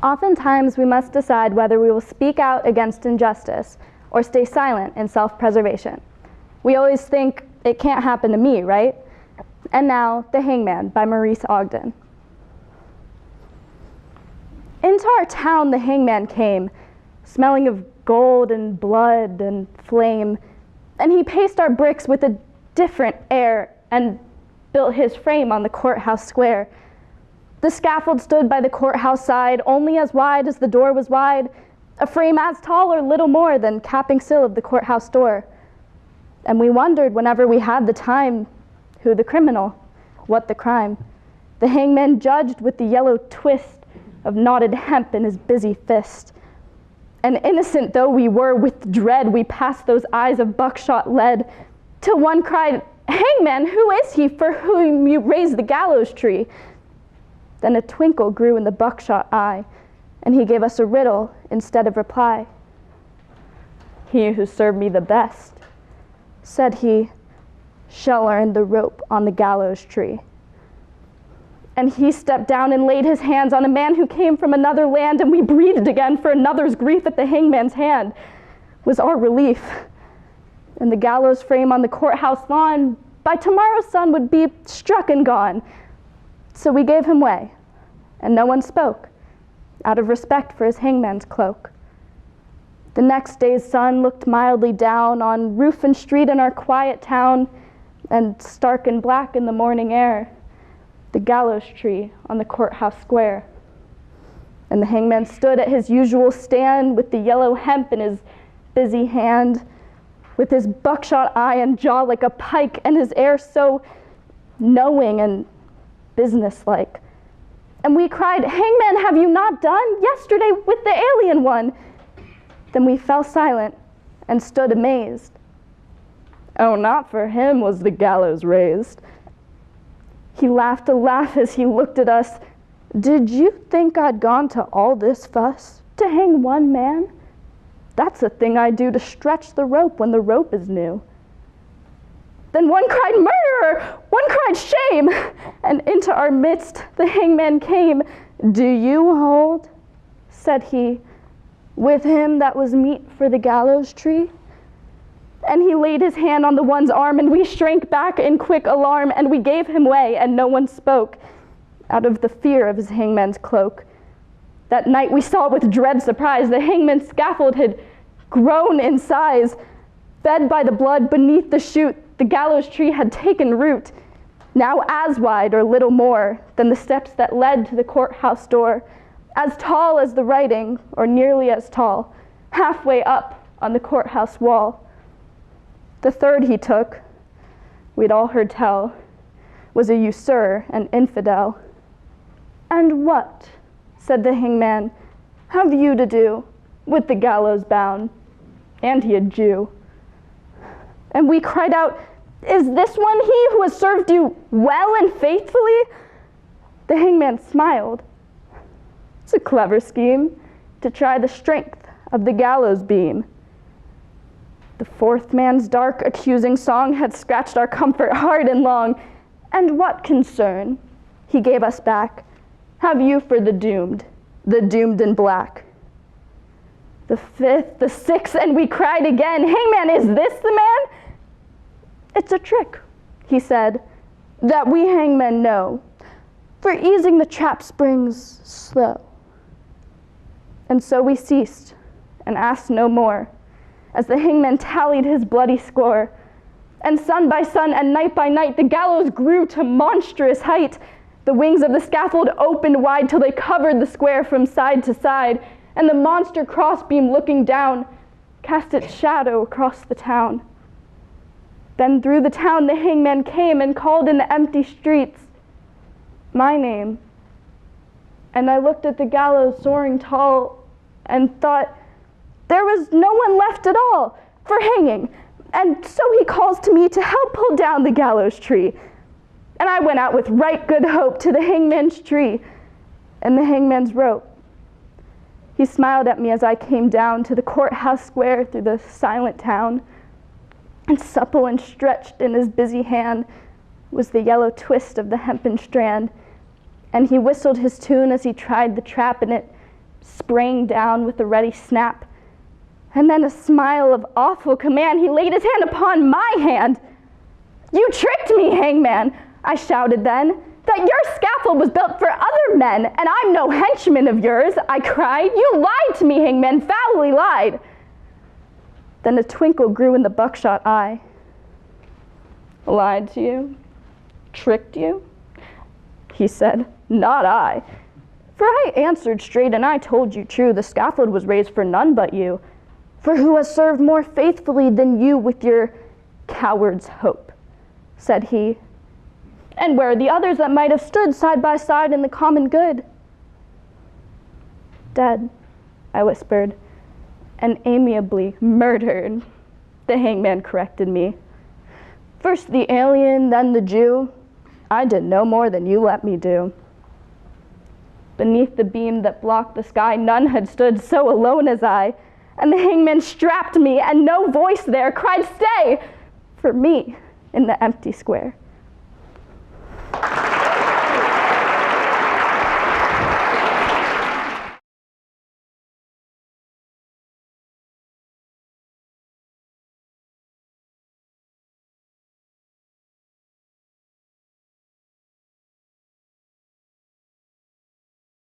Oftentimes, we must decide whether we will speak out against injustice or stay silent in self-preservation. We always think, it can't happen to me, right? And now, The Hangman by Maurice Ogden. Into our town the hangman came, smelling of gold and blood and flame, and he paced our bricks with a different air and built his frame on the courthouse square. The scaffold stood by the courthouse side, only as wide as the door was wide, a frame as tall or little more than capping sill of the courthouse door. And we wondered whenever we had the time, who the criminal, what the crime. The hangman judged with the yellow twist of knotted hemp in his busy fist. And innocent though we were with dread, we passed those eyes of buckshot lead, till one cried, "Hangman, who is he for whom you raised the gallows tree?" Then a twinkle grew in the buckshot eye, and he gave us a riddle instead of reply. "He who served me the best," said he, "shall earn the rope on the gallows tree." And he stepped down and laid his hands on a man who came from another land, and we breathed again, for another's grief at the hangman's hand was our relief. And the gallows frame on the courthouse lawn by tomorrow's sun would be struck and gone. So we gave him way, and no one spoke, out of respect for his hangman's cloak. The next day's sun looked mildly down on roof and street in our quiet town, and stark and black in the morning air, the gallows tree on the courthouse square. And the hangman stood at his usual stand with the yellow hemp in his busy hand, with his buckshot eye and jaw like a pike, and his air so knowing and businesslike. And we cried, "Hangman, have you not done yesterday with the alien one?" Then we fell silent and stood amazed. "Oh, not for him was the gallows raised." He laughed a laugh as he looked at us. "Did you think I'd gone to all this fuss to hang one man? That's a thing I do to stretch the rope when the rope is new." Then one cried, "Murderer!" One cried, "Shame!" And into our midst the hangman came. "Do you hold," said he, "with him that was meet for the gallows tree?" And he laid his hand on the one's arm, and we shrank back in quick alarm, and we gave him way, and no one spoke, out of the fear of his hangman's cloak. That night we saw with dread surprise the hangman's scaffold had grown in size. Fed by the blood beneath the chute, the gallows tree had taken root, now as wide or little more than the steps that led to the courthouse door, as tall as the writing, or nearly as tall, halfway up on the courthouse wall. The third he took, we'd all heard tell, was a usurer and infidel. "And what," said the hangman, "have you to do with the gallows bound?" And he a Jew. And we cried out, "Is this one he who has served you well and faithfully?" The hangman smiled. "It's a clever scheme to try the strength of the gallows beam." The fourth man's dark accusing song had scratched our comfort hard and long. "And what concern," he gave us back, "have you for the doomed in black?" The fifth, the sixth, and we cried again, "Hangman, is this the man?" "It's a trick," he said, "that we hangmen know, for easing the trap springs slow." And so we ceased and asked no more, as the hangman tallied his bloody score. And sun by sun and night by night the gallows grew to monstrous height. The wings of the scaffold opened wide till they covered the square from side to side, and the monster crossbeam looking down cast its shadow across the town. Then through the town the hangman came and called in the empty streets my name. And I looked at the gallows soaring tall and thought, there was no one left at all for hanging. And so he calls to me to help pull down the gallows tree. And I went out with right good hope to the hangman's tree and the hangman's rope. He smiled at me as I came down to the courthouse square through the silent town. And supple and stretched in his busy hand was the yellow twist of the hempen strand. And he whistled his tune as he tried the trap, and it spraying down with a ready snap. And then a smile of awful command, he laid his hand upon my hand. "You tricked me, Hangman," I shouted then. "That your scaffold was built for other men, and I'm no henchman of yours," I cried. "You lied to me, Hangman, foully lied." Then a twinkle grew in the buckshot eye. "Lied to you? Tricked you?" he said. "Not I. For I answered straight, and I told you true. The scaffold was raised for none but you. For who has served more faithfully than you with your coward's hope?" said he. "And where are the others that might have stood side by side in the common good?" "Dead," I whispered. "And amiably murdered," the hangman corrected me. "First the alien, then the Jew. I did no more than you let me do." Beneath the beam that blocked the sky, none had stood so alone as I. And the hangman strapped me, and no voice there cried, "Stay!" for me in the empty square.